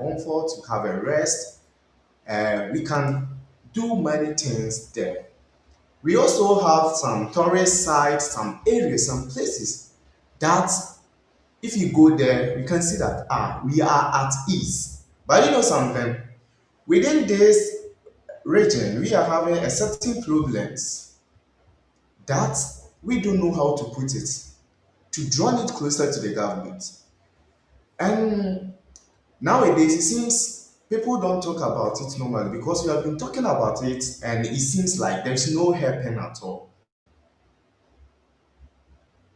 comfort, to have a rest. We can do many things there. We also have some tourist sites, some areas, some places that if you go there, you can see that we are at ease. But you know something, within this region, we are having a certain problems that we don't know how to put it to draw it closer to the government. And nowadays, it seems people don't talk about it normally because we have been talking about it, and it seems like there's no helping at all.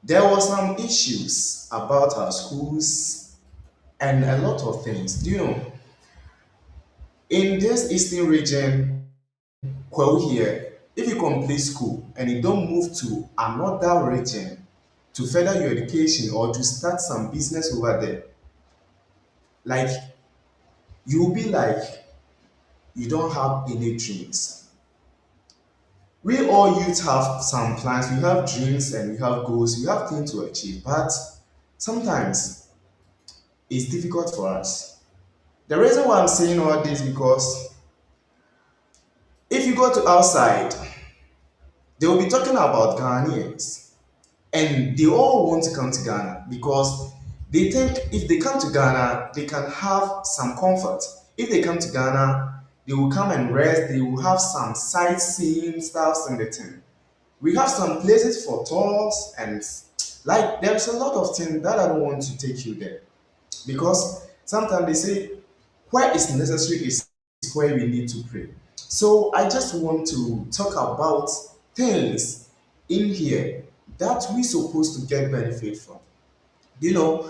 There were some issues about our schools and a lot of things. Do you know, in this eastern region, Kwao here, if you complete school and you don't move to another region to further your education or to start some business over there, like you'll be like you don't have any dreams. We all youth have some plans, we have dreams and we have goals, we have things to achieve, but sometimes it's difficult for us. The reason why I'm saying all this because if you go to outside, they will be talking about Ghanaians and they all want to come to Ghana because they think if they come to Ghana, they can have some comfort. If they come to Ghana, they will come and rest, they will have some sightseeing stuff and the thing. We have some places for tours and like there's a lot of things that I don't want to take you there because sometimes they say where is necessary is where we need to pray. So I just want to talk about things in here that we supposed to get benefit from. You know,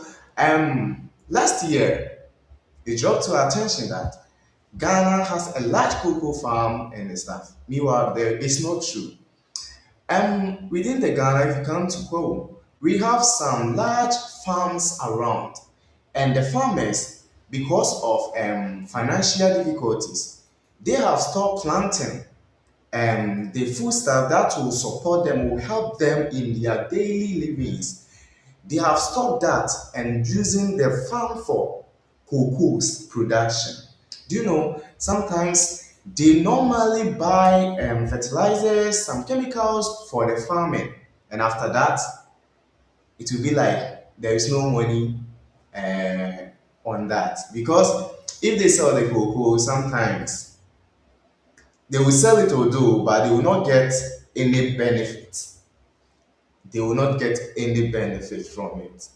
last year it dropped to our attention that Ghana has a large cocoa farm and stuff. Meanwhile, there it's not true. Within the Ghana, if you come to Kwo, we have some large farms around, and the farmers, because of financial difficulties, they have stopped planting the food stuff that will support them, will help them in their daily livings. They have stopped that and using the farm for cocoa's production. Do you know, sometimes they normally buy fertilizers, some chemicals for the farming, and after that, it will be like there is no money uh, on that. Because if they sell the cocoa, sometimes they will sell it although, but they will not get any benefit. They will not get any benefit from it.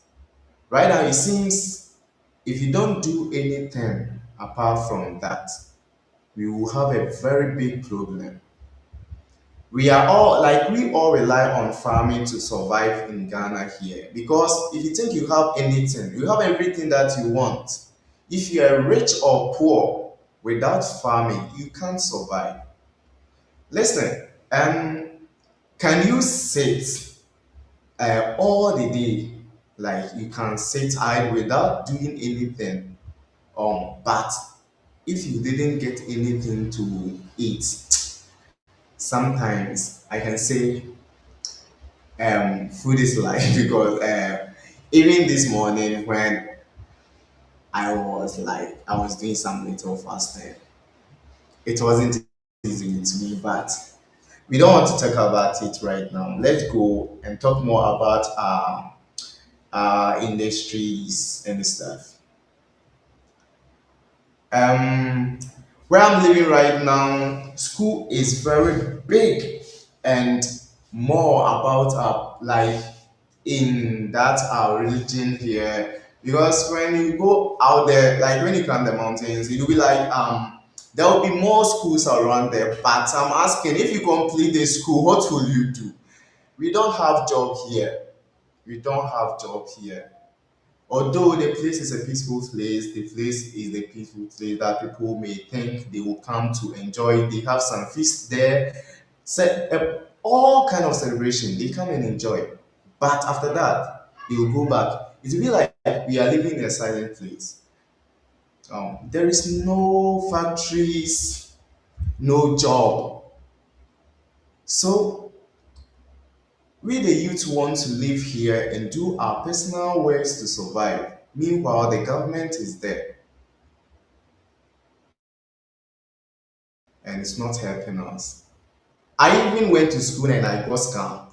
Right now, it seems if you don't do anything apart from that, we will have a very big problem. We all rely on farming to survive in Ghana here because if you think you have anything, you have everything that you want. If you are rich or poor without farming, you can't survive. Listen, can you sit all the day like you can sit idle without doing anything? But if you didn't get anything to eat, sometimes I can say food is life because even this morning when I was doing some little fasting, it wasn't easy with me, but we don't want to talk about it right now. Let's go and talk more about our industries and stuff. Um, where I'm living right now, school is very big and more about our life in that our religion here. Because when you go out there, like when you climb the mountains, you'll be like there will be more schools around there. But I'm asking if you complete the school, what will you do? We don't have job here. We don't have job here. Although the place is a peaceful place, the place is a peaceful place that people may think they will come to enjoy. They have some feast there, all kind of celebration. They come and enjoy. But after that, they will go back. It will be like we are living in a silent place. There is no factories, no job. So we the youth want to live here and do our personal ways to survive. Meanwhile, the government is there. and it's not helping us. I even went to school and I got scammed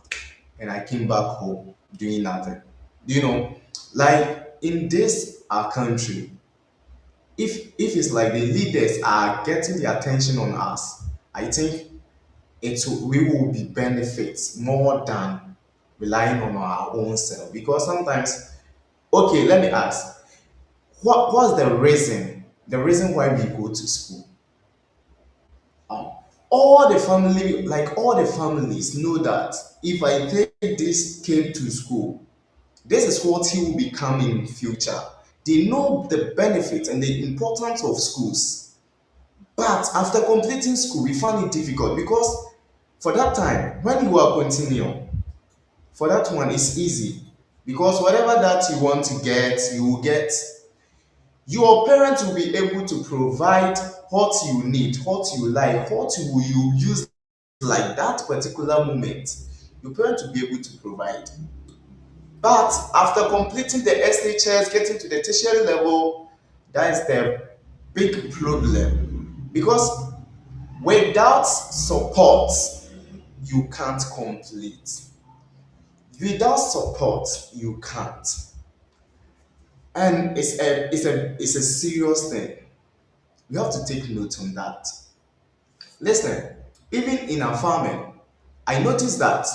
and I came back home doing nothing. You know, like in this our country, if it's like the leaders are getting the attention on us, I think we will be benefits more than relying on our own self. Because sometimes, okay, let me ask, what's the reason why we go to school? Um, all the families know that if I take this kid to school, this is what he will become in future. They know the benefit and the importance of schools. But after completing school, we find it difficult because for that time, when you are continuing, for that one, it's easy. Because whatever that you want to get, you will get. Your parents will be able to provide what you need, what you like, what you use like that particular moment. Your parents will be able to provide. But after completing the SHS, getting to the tertiary level, that is the big problem. Because without support, you can't complete. Without support, you can't. And it's a serious thing. We have to take note on that. Listen, even in our farming, I noticed that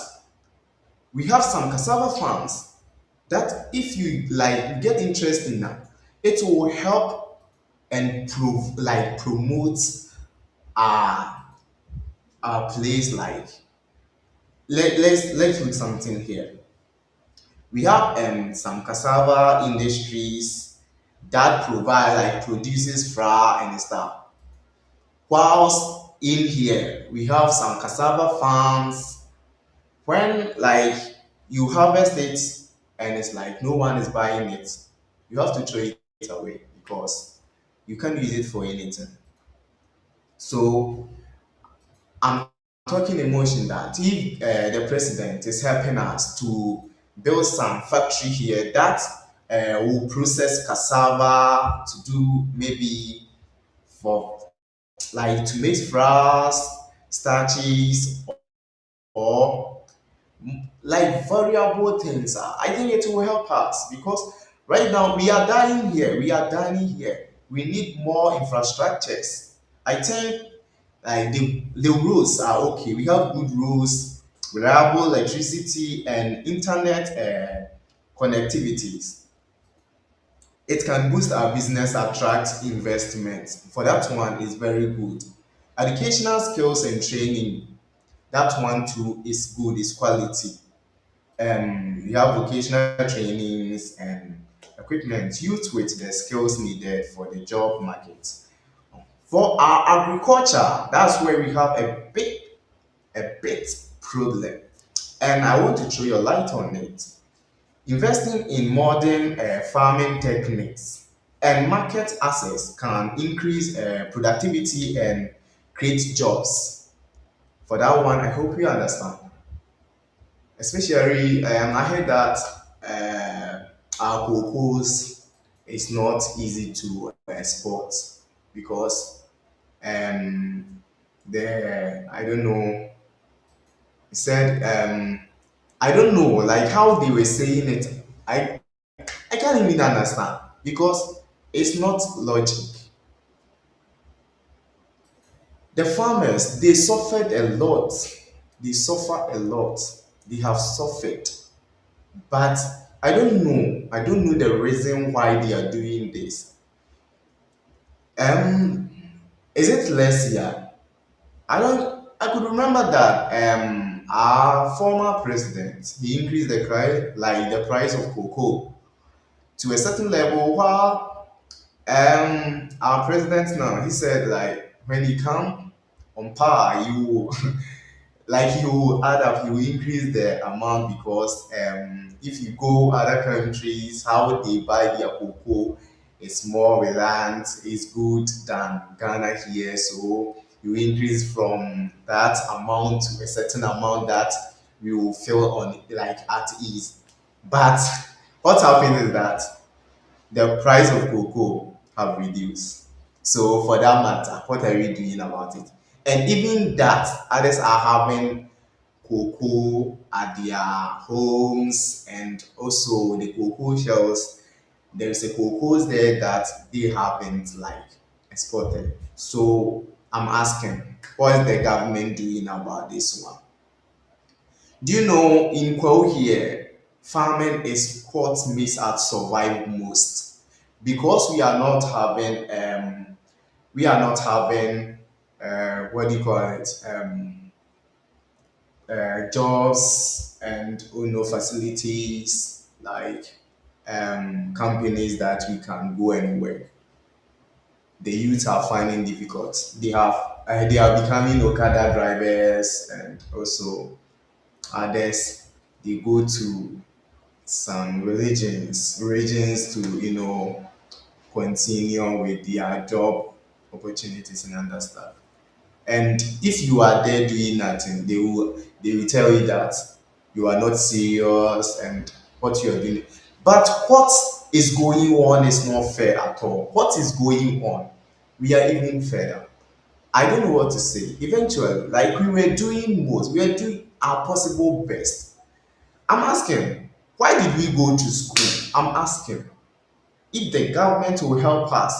we have some cassava farms that if you like get interest in them, it will help and promote our place. Like let's put something here. We have some cassava industries that provide like produces flour and stuff. Whilst in here we have some cassava farms when like you harvest it and it's like no one is buying it, you have to throw it away because you can't use it for anything. So I'm talking emotion that if the president is helping us to build some factory here that will process cassava to do maybe for like to make flours, starches, or like variable things. I think it will help us because right now we are dying here. We are dying here. We need more infrastructures. I think like the roads are okay. We have good roads, reliable electricity, and internet connectivities. It can boost our business, attract investment. For that one is very good. Educational skills and training, that one too is good, is quality. We have vocational trainings and equipment used with the skills needed for the job market. For our agriculture, that's where we have a bit problem. And I want to throw your light on it. Investing in modern farming techniques and market access can increase productivity and create jobs. For that one, I hope you understand. Especially, I heard that our cocoas is not easy to export because um, the I don't know. He said I don't know like how they were saying it. I can't even understand because it's not logic. The farmers they suffered a lot. They suffer a lot. They have suffered. But I don't know. I don't know the reason why they are doing this. Um, is it less year? I don't. I could remember that our former president he increased the price, like the price of cocoa, to a certain level. While our president now he said like when he come on power, you like he will add up, he will increase the amount because if you go other countries, how they buy their cocoa is more reliant, is good than Ghana here. So you increase from that amount to a certain amount that we will feel on like at ease. But what happened is that the price of cocoa have reduced. So for that matter, what are we doing about it? And even that, others are having cocoa at their homes, and also the cocoa shells. There's a cocoa there that they haven't like exported. So I'm asking, what is the government doing about this one? Do you know in Kwao here, farming is what makes us survive most because we are not having what do you call it, jobs and facilities like companies that we can go and work. The youth are finding difficult. They are becoming Okada drivers, and also others they go to some religions to continue with their job opportunities and other stuff. And if you are there doing nothing, they will tell you that you are not serious and what you are doing. But what is going on is not fair at all. What is going on? We are even further. I don't know what to say. Eventually, like we were doing most, we are doing our possible best. I'm asking, why did we go to school? I'm asking if the government will help us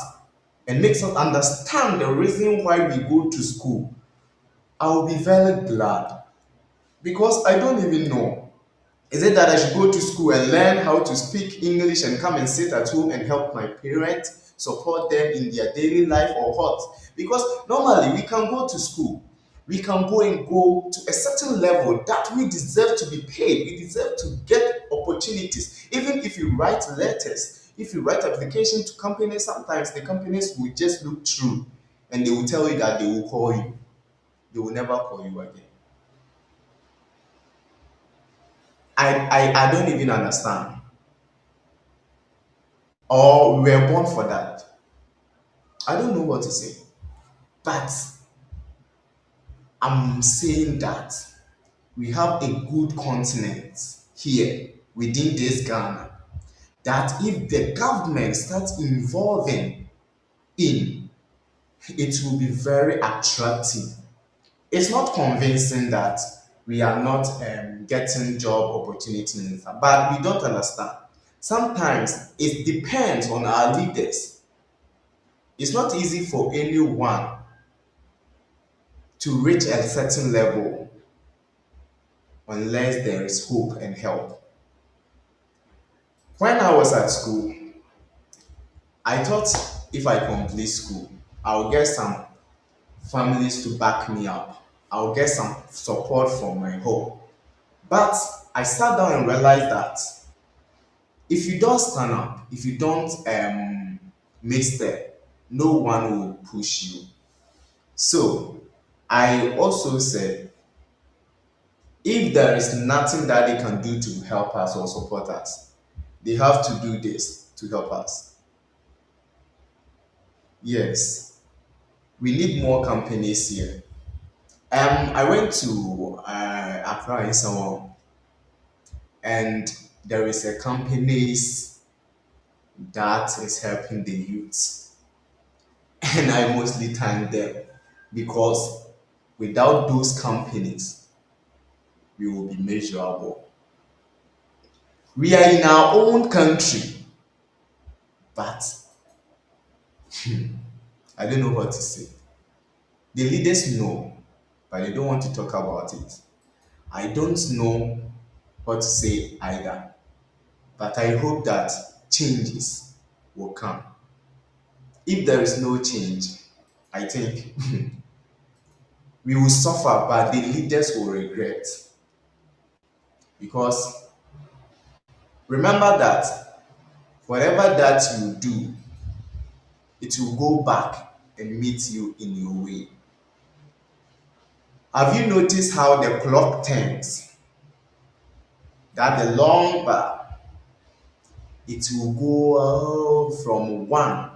and makes us understand the reason why we go to school. I will be very glad because I don't even know. Is it that I should go to school and learn how to speak English and come and sit at home and help my parents, support them in their daily life or what? Because normally we can go to school, we can go to a certain level that we deserve to be paid, we deserve to get opportunities. Even if you write letters, if you write application to companies, sometimes the companies will just look through and they will tell you that they will call you. They will never call you again. I don't even understand. Or we were born for that. I don't know what to say. But I'm saying that we have a good continent here within this Ghana that if the government starts involving in, it will be very attractive. It's not convincing that we are not getting job opportunities, but we don't understand. Sometimes it depends on our leaders. It's not easy for anyone to reach a certain level unless there is hope and help. When I was at school, I thought if I complete school, I'll get some families to back me up. I'll get some support from my home. But I sat down and realized that if you don't stand up, if you don't make step, no one will push you. So I also said, if there is nothing that they can do to help us or support us, they have to do this to help us. Yes, we need more companies here. I went to Accra in someone, and there is a companies that is helping the youths, and I mostly thank them because without those companies, we will be miserable. We are in our own country, but I don't know what to say. The leaders know, but they don't want to talk about it. I don't know what to say either, but I hope that changes will come. If there is no change, I think we will suffer, but the leaders will regret. Because remember that whatever that you do, it will go back and meet you in your way. Have you noticed how the clock turns? That the long bar, it will go from 1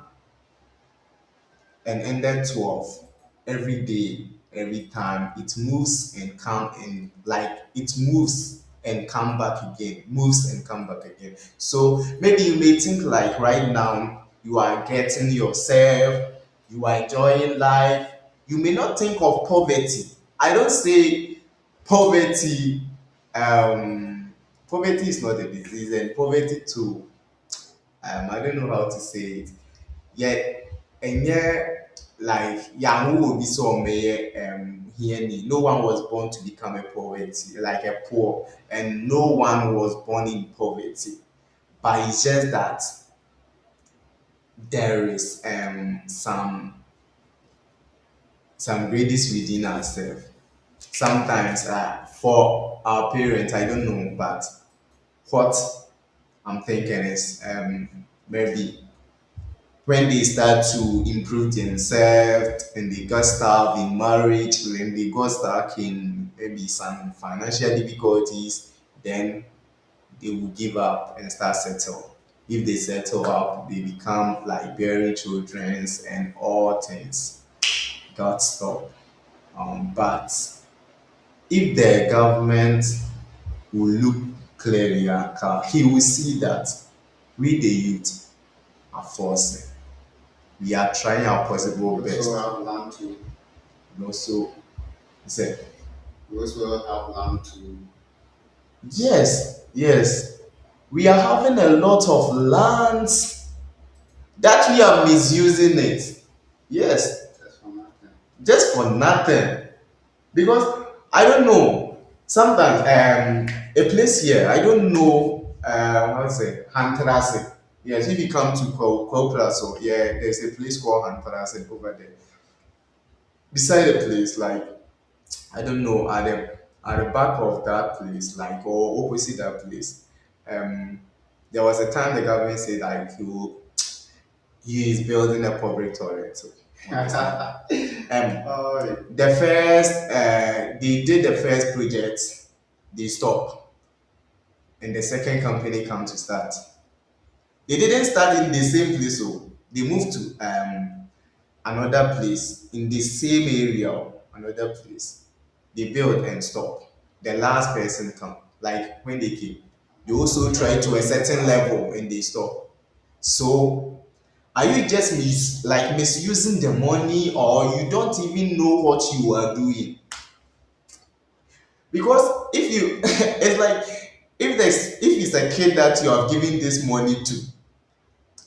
and ended 12 every day, every time. It moves and come and like it moves and come back again, moves and come back again. So maybe you may think like right now you are getting yourself, you are enjoying life, You may not think of poverty. I don't say poverty. Um, Poverty is not a disease, and poverty too. I don't know how to say it. Yet, and yet, like young will be so may here. No one was born to become a poverty, like a poor, and no one was born in poverty. But it's just that there is some grades within ourselves. Sometimes for our parents, I don't know, but what I'm thinking is maybe when they start to improve themselves and they got stuck in marriage, when they got stuck in maybe some financial difficulties, then they will give up and start settle. If they settle up, they become like bearing children and all things got stopped. But if the government will look clearly at he will see that we the youth are forcing. We are trying our possible We best. also have land to. And also, he said, We also have land to. yes, yes, we are having a lot of lands that we are misusing it. Yes, Just for nothing. just for nothing. Because I don't know. Sometimes a place here, I don't know how to say Hantarase. Yes, if you come to Kopraso, yeah, there's a place called Hantarase over there. Beside the place, like I don't know, at the back of that place, like or opposite that place, um, there was a time the government said like he is building a public toilet. So understand? Oh, The first they did the first project, they stopped, and the second company come to start. They didn't start in the same place, so they moved to another place in the same area, another place. They built and stopped. The last person come, like when they came, they also try to a certain level and they stop. So are you just misusing the money, or you don't even know what you are doing? Because if you it's like if it's a kid that you have given this money to,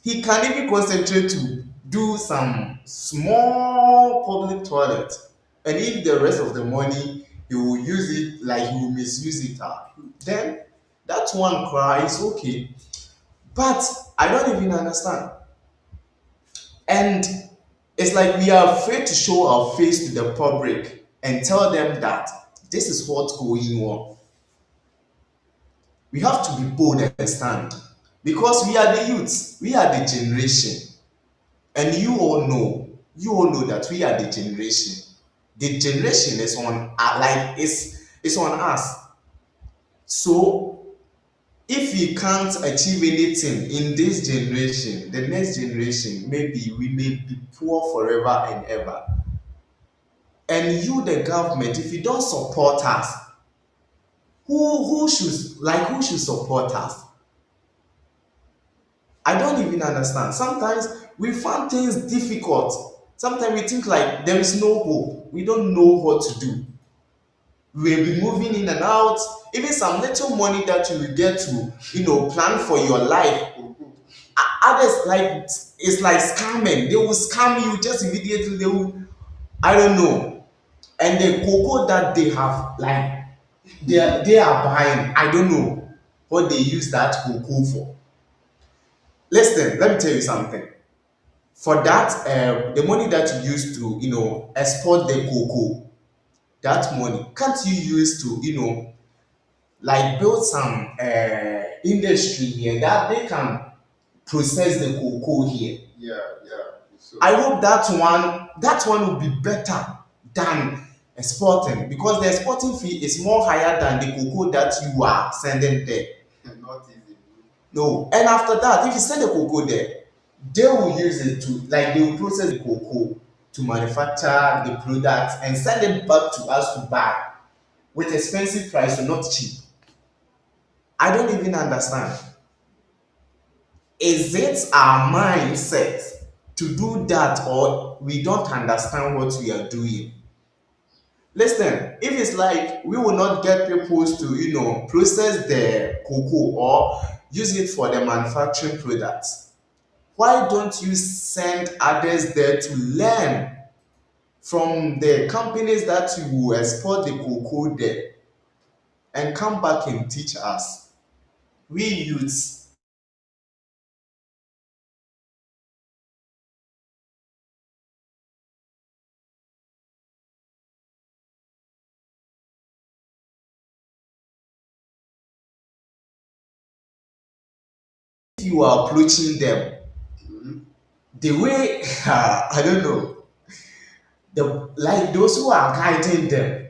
he can even concentrate to do some small public toilet, and if the rest of the money he will use it, like he will misuse it, then that one cry is okay. But I don't even understand. And it's like we are afraid to show our face to the public and tell them that this is what's going on. We have to be bold and stand, because we are the youths, we are the generation, and you all know that we are the generation. The generation is on like it's on us. So if we can't achieve anything in this generation, the next generation, maybe we may be poor forever and ever. And you, the government, if you don't support us, who should support us? I don't even understand. Sometimes we find things difficult. Sometimes we think like there is no hope. We don't know what to do. We'll be moving in and out. Even some little money that you will get to, plan for your life. Others like it's like scamming. They will scam you just immediately. They will, I don't know. And the cocoa that they have, like they are buying, I don't know what they use that cocoa for. Listen, let me tell you something. For that the money that you use to export the cocoa, that money can't you use to like build some industry here that they can process the cocoa here. yeah, yeah. So, I hope that one will be better than exporting, because the exporting fee is more higher than the cocoa that you are sending there. not easy. No, and after that, if you send the cocoa there, they will use it to, like, they will process the cocoa to manufacture the products and send it back to us to buy with expensive price, so not cheap. I don't even understand. Is it our mindset to do that, or we don't understand what we are doing. Listen, if it's like we will not get people to, process the cocoa or use it for the manufacturing products, why don't you send others there to learn from the companies that you will export the cocoa there and come back and teach us? We youths, if you are approaching them Mhm. the way I don't know, the like those who are guiding them,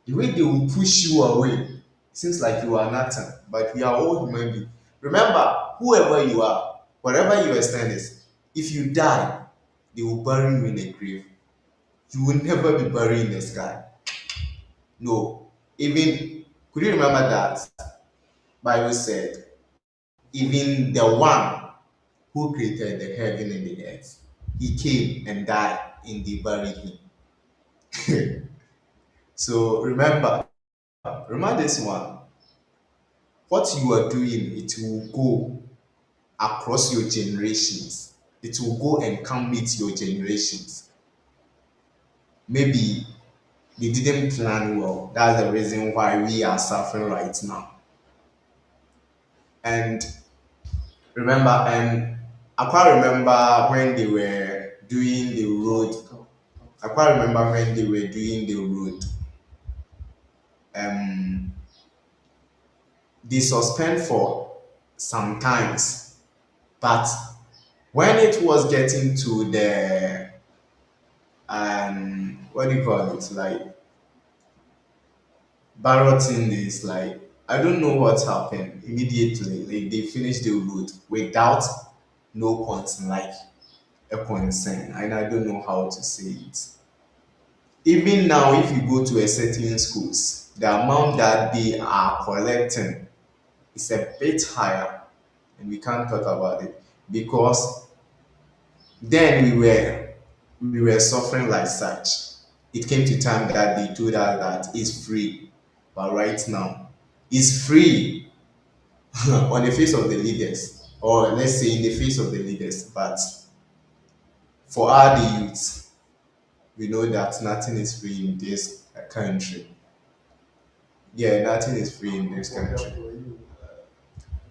the way they will push you away, seems like you are nothing. But we are all human beings. Remember, whoever you are, wherever your stand is, if you die, they will bury you in a grave. You will never be buried in the sky. No. Even, could you remember that Bible said, even the one who created the heaven and the earth, he came and died and they buried him. So remember this one. What you are doing, it will go across your generations. It will go and come meet your generations. Maybe they didn't plan well. That's the reason why we are suffering right now. And remember, I quite remember when they were doing the road. I quite remember when they were doing the road. Um, they suspend for some times, but when it was getting to the what do you call it, like balloting, is like, I don't know what happened immediately. Like they finished the route without no concern, like a concern, and I don't know how to say it. Even now, if you go to a certain schools, the amount that they are collecting is a bit higher, and we can't talk about it because then we were suffering like such. It came to time that they told us that it's free, but right now it's free on the face of the leaders, or let's say in the face of the leaders, but for our the youth, we know that nothing is free in this country. Yeah, nothing is free in this country.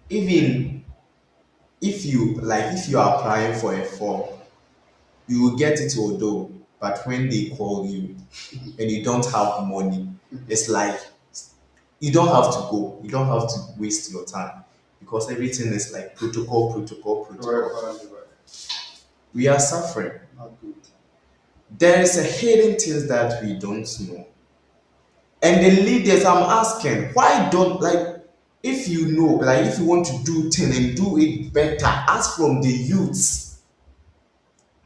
Even if you are applying for a form, you will get it although, but when they call you and you don't have money, it's like you don't have to go. You don't have to waste your time because everything is like protocol, protocol, protocol. We are suffering. Not good. There is a hidden things that we don't know. And the leaders, I'm asking, why don't, like, if you know, like if you want to do thing and do it better, ask from the youths.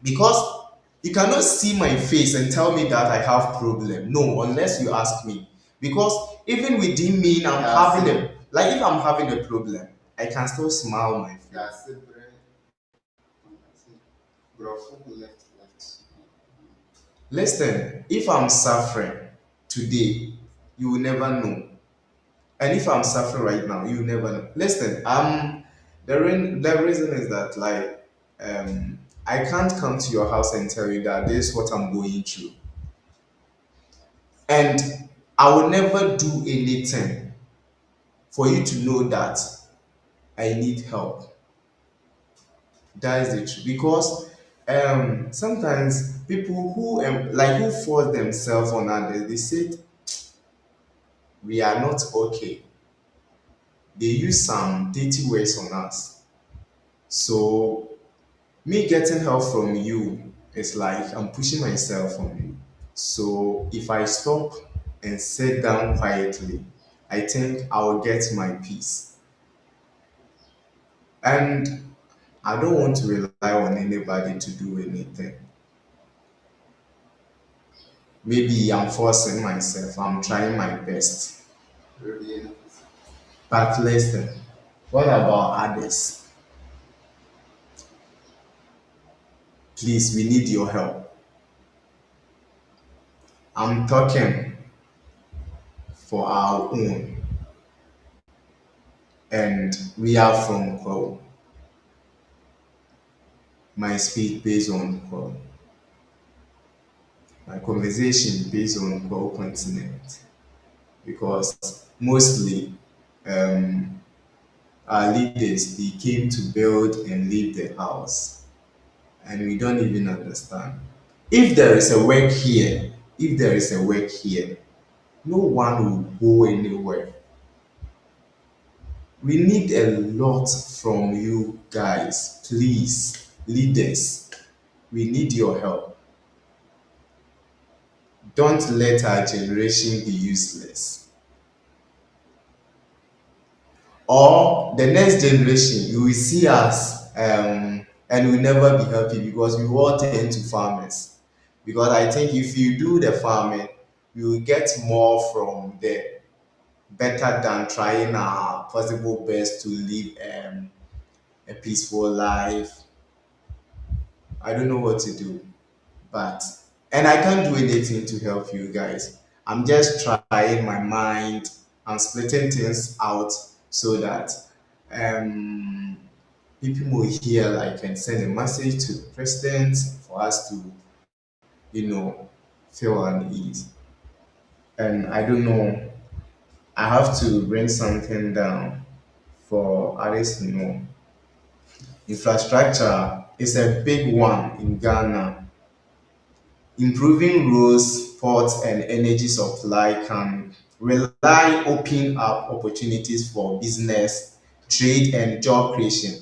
Because you cannot see my face and tell me that I have problem. No, unless you ask me. Because even within me, I'm having a, like if I'm having a problem, I can still smile my face. That's it, bro. Left. Listen, if I'm suffering today, you will never know. And if I'm suffering right now, you will never know. Listen, the reason is that like I can't come to your house and tell you that this is what I'm going through. And I will never do anything for you to know that I need help. That is the truth. Because sometimes people who who force themselves on others, they say we are not okay. They use some dirty words on us. So me getting help from you is like I'm pushing myself on you. So if I stop and sit down quietly, I think I will get my peace. And I don't want to rely on anybody to do anything. Maybe I'm forcing myself, I'm trying my best. Really. But listen, what about others? Please, we need your help. I'm talking for our own, and we are from Kwao. My speak based on Kwao. My conversation based on Kwao continent because mostly um, our leaders they came to build and leave the house, and we don't even understand. If there is a work here, if there is a work here, no one will go anywhere. We need a lot from you guys, please, leaders. We need your help. Don't let our generation be useless. Or the next generation, you will see us and will never be happy because we all tend to farmers. Because I think if you do the farming, you will get more from there better than trying our possible best to live a peaceful life. I don't know what to do, but and I can't do anything to help you guys. I'm just trying my mind. I'm splitting things out so that um, people will hear like and send a message to the president for us to, you know, feel unease. And I don't know. I have to bring something down for others to know. Infrastructure is a big one in Ghana. Improving roads, ports, and energy supply can rely open up opportunities for business, trade, and job creation.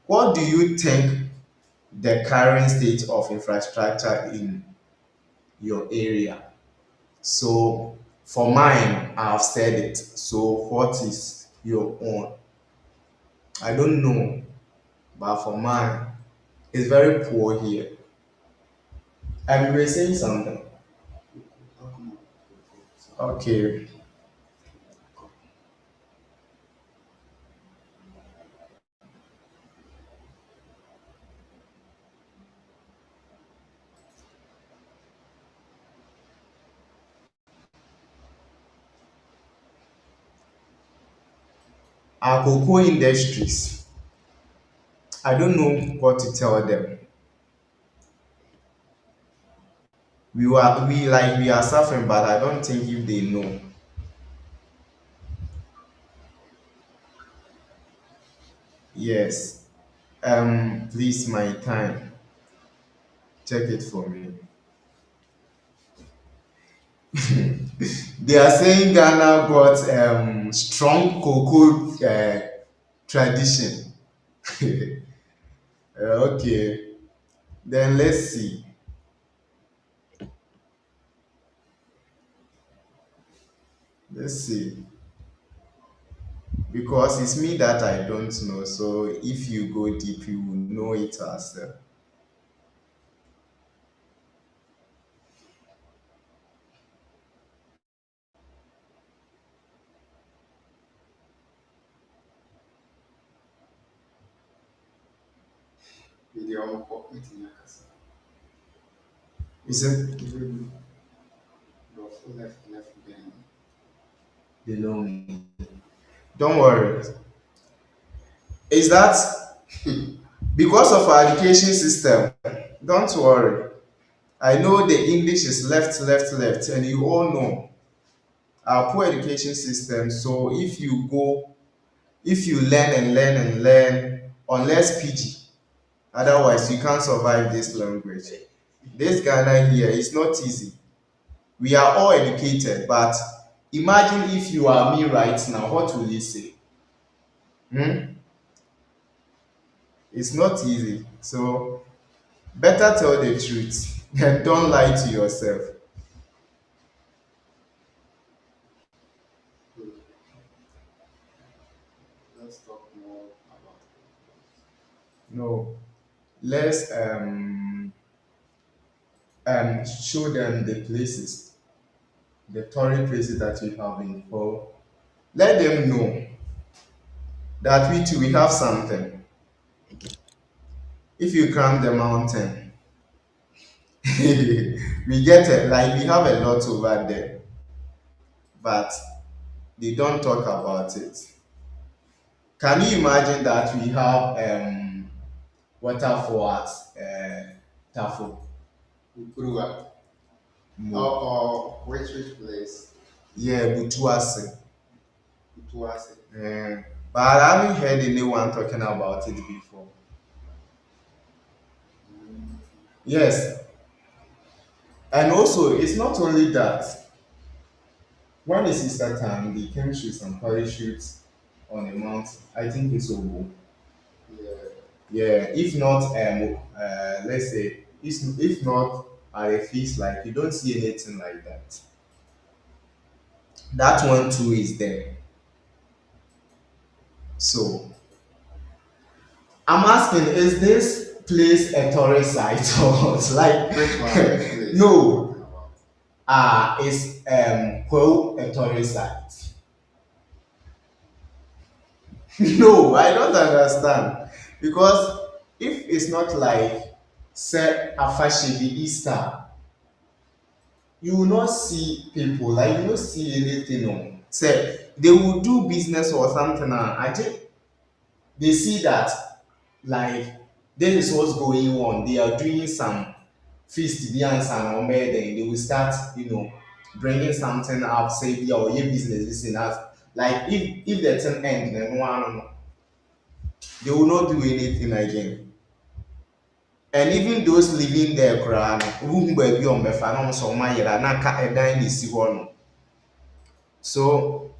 What do you think the current state of infrastructure in your area? So, for mine, I've said it. So, what is your own? I don't know, but for mine, it's very poor here. And you were saying something. Okay. Our cocoa industries, I don't know what to tell them. We are suffering, but I don't think if they know. Yes. Please, my time. Check it for me. They are saying Ghana got strong cocoa tradition. Okay, then let's see. Let's see. Because it's me that I don't know. So if you go deep, you will know it as Media ọmọkọ meeting akasa. is it Nkurɔfo left behind. they know me. Don't worry. Is that because of our education system? Don't worry. I know the English is left, left, left, and you all know our poor education system. So if you learn and learn and learn, unless PG, otherwise you can't survive this language. This Ghana here is not easy. We are all educated, but imagine if you are me right now, what will you say? Hmm? It's not easy. So better tell the truth and don't lie to yourself. So let's talk more about No, let's show them the places, the tourist places that we have in Paul. Let them know that we too we have something. If you climb the mountain, we get it. Like we have a lot over there, but they don't talk about it. Can you imagine that we have waterfall at Tafo? Ukurua. Mo. Which place? Yeah, Butuase. Utuase. But I haven't heard anyone talking about it before. Yes, and also it's not only that. When it's Easter time, they came with some parachutes on a mountain. I think it's Obo. Yeah. Yeah, if not, let's say, if not at a feast, like you don't see anything like that. That one too is there. So I'm asking, is this place a tourist site or it's like Which one? Which place? no? Talking about? Is Pearl a tourist site? No, I don't understand because if it's not like say Afashi the Easter, you will not see people like you will not see anything. No, say they will do business or something. I think they see that like this is what's going on. They are doing some feast beyond some or then they will start, bringing something up, say yeah, or your business this and that. Like if the thing end, then one they will not do anything again. And even those living there koraa no wohu baabi a ɔmbɛfa na ɔmo nso ɔmo ayera na aka ɛdan na esi hɔ no. So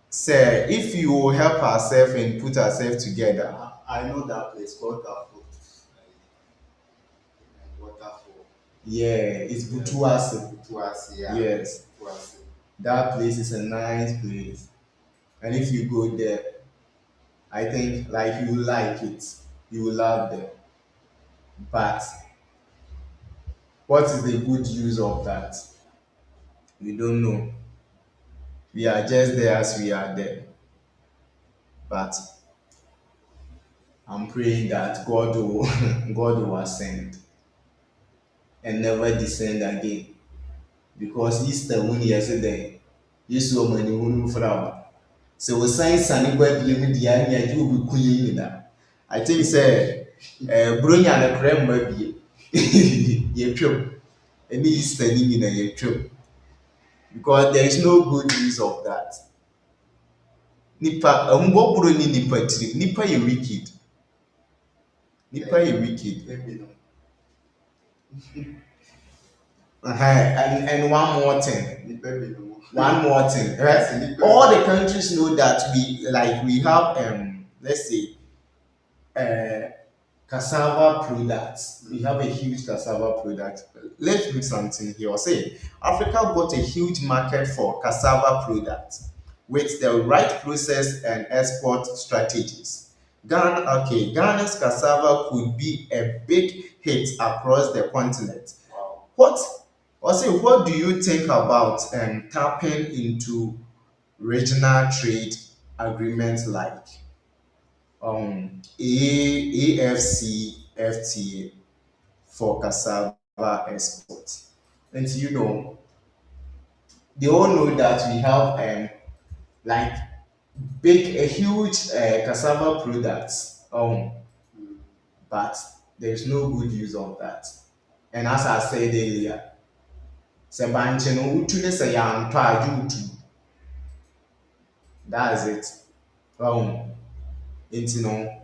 sir, if you will help ourselves and put ourselves together, I know that place called Carrefour. Waterfall. Yeah, it's Butuase. Utuase. Yeah. Yes, Utuase. that place is a nice place. And if you go there, I think like you will like it. You will love them. But what is the good use of that? We don't know. We are just there as we are there. But I'm praying that God will God will ascend and never descend again. Because Easter when yesterday, Yesu ọmọ hunu fra. So we sign sani gba bi mu dia ni ade obi kunye nyina. I think say bronya na kra mma bi. Ye twem. Any Easter ni nyina ye twem. Because there is no good use of that. Nipa mbɔ ni nipa tiri. Nipa ye wicked. Nipa ye wicked. Maybe no. And one more thing. Maybe no. One more thing, Yes, right? Nipa. All the countries know that we have let's say uh cassava products. We have a huge cassava product. Let's do something here. Say Africa got a huge market for cassava products with the right process and export strategies. Ghana's cassava could be a big hit across the continent. Wow. What do you think about tapping into regional trade agreements like AFCFTA for cassava export? And they all know that we have like a huge cassava products, Mm. but there's no good use of that. And as I said earlier, sɛ bankye no wotu ne sɛ yɛantɔ a gye wotu. That's it. Nti no,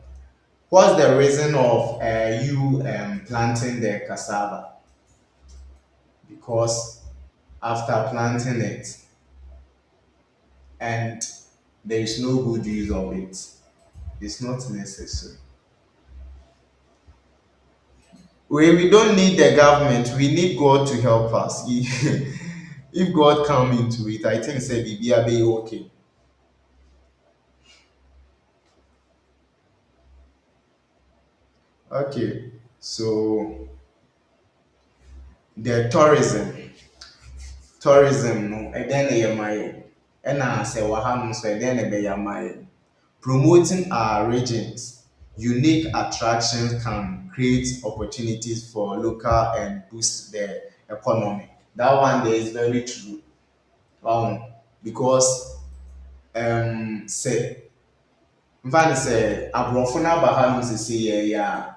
what's the reason of you planting the cassava? Because after planting it and there is no good use of it, it's not necessary. We don't need the government, we need God to help us. If God come into it, I think say Bibi be okay. Okay, so the tourism no, ɛdɛn na yɛ ma yɛ, ɛna sɛ wɔ ha no nso ɛdɛn na ɛbɛyɛ ama yɛ. Promoting our regions, unique attractions can create opportunities for local and boost the economy. That one there is very true. Because say mfa ne sɛ aborɔfo no aba hanom sese yɛyɛ a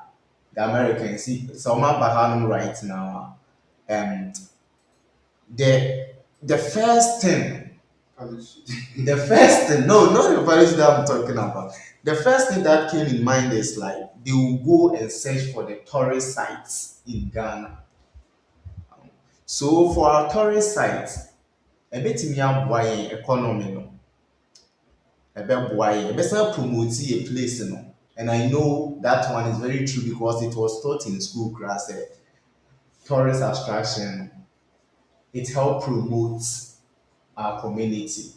the Americans sɛ ɔmo aba hanom right now the the first thing Polish. the first thing no not the policy that I'm talking about. The first thing that came in mind is like they will go and search for the tourist sites in Ghana. So for our tourist sites, ɛbɛtumi aboa yɛn economy no, ɛbɛboa yɛn, ɛbɛsan promote yɛ place no. And I know that one is very true because it was taught in school class. Tourist attraction, it help promote our community,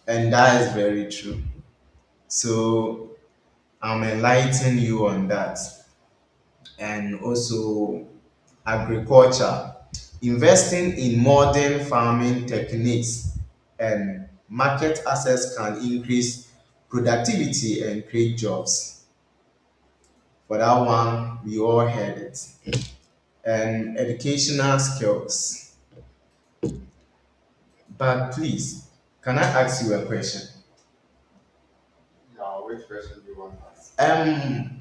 and that is very true. So I'm enlightening you on that. And also agriculture, investing in modern farming techniques and market access can increase productivity and create jobs. For that one, we all heard it. And educational skills. But please, can I ask you a question? Yeah, which person do you want to ask?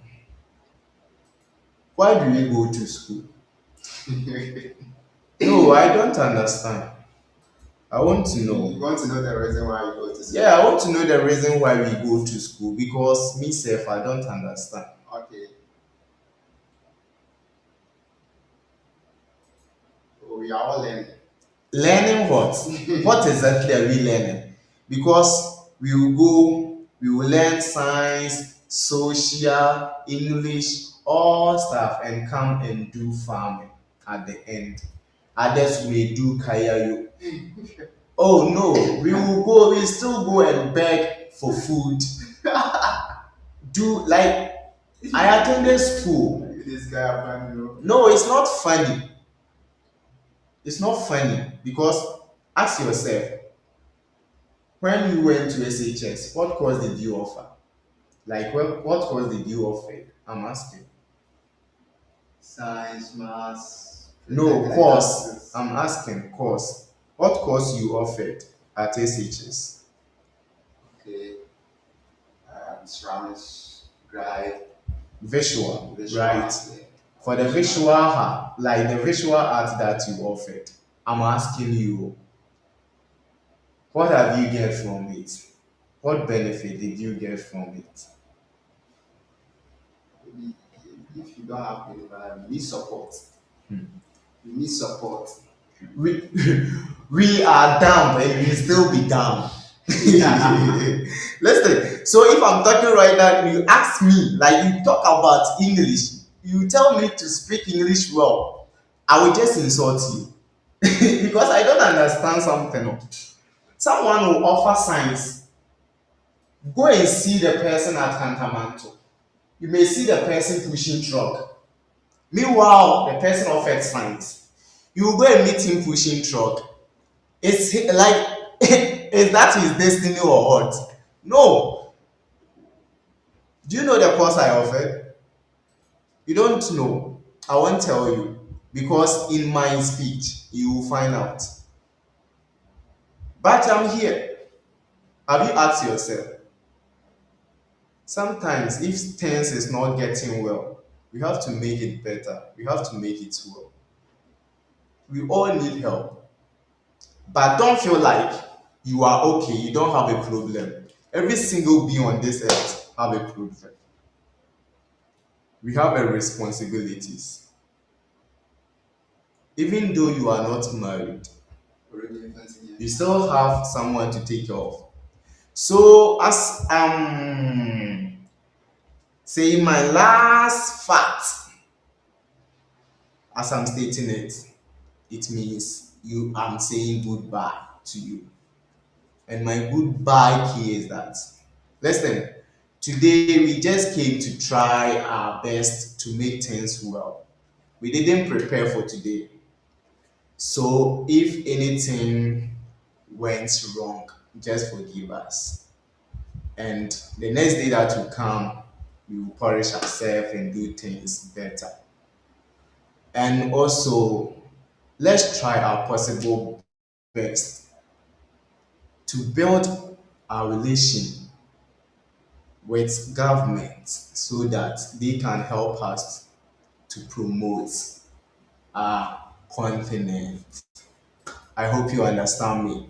Why do we go to school? No, I don't understand. I want to You know. want to know the reason why you go to school? Yeah, I want to know the reason why we go to school because me self, I don't understand. Okay. So we are all learning. Learning what? What exactly are we learning? Because we will learn science, social, English, all stuff, and come and do farming at the end. Others may do kayayo. Oh no, we still go and beg for food. Do like I attended school. This guy apparently know. No, it's not funny. It's not funny because ask yourself, when you went to SHS, what course did you offer? Like what course did you offer? I'm asking. Science, maths. No, course. I'm asking course. What course you offered at SHS? Okay. Ceramics, drive, Visual, visual. right? Yeah. For the visual art, like the visual art that you offered, I'm asking you, what have you get from it? What benefit did you get from it? Maybe if you don't have anybody, you need support. Hmm. You need support. We we are dumb and we still be dumb. Listen, so if I'm talking right now, you ask me, like you talk about English, you tell me to speak English well, I will just insult you because I don't understand something. Someone will offer science. Go and see the person at Cantamanto. You may see the person pushing truck. Meanwhile, the person offered science. You will go and meet him pushing truck. It's like, is that his destiny or what? No. Do you know the course I offered? You don't know. I won't tell you because in my speech you will find out. But I'm here. Have you asked yourself? Sometimes if things is not getting well, we have to make it better. We have to make it well. We all need help. But don't feel like you are okay, you don't have a problem. Every single being on this earth have a problem. We have a responsibilities. Even though you are not married, Already continue. you still have someone to take care of. So as saying my last fact, as I'm stating it, it means you I'm saying goodbye to you. And my goodbye key is that listen, today we just came to try our best to make things well. We didn't prepare for today. So if anything went wrong, just forgive us. and the next day that will come, we will polish ourselves and do things better. And also, let's try our possible best to build our relation with government so that they can help us to promote our continent. I hope you understand me.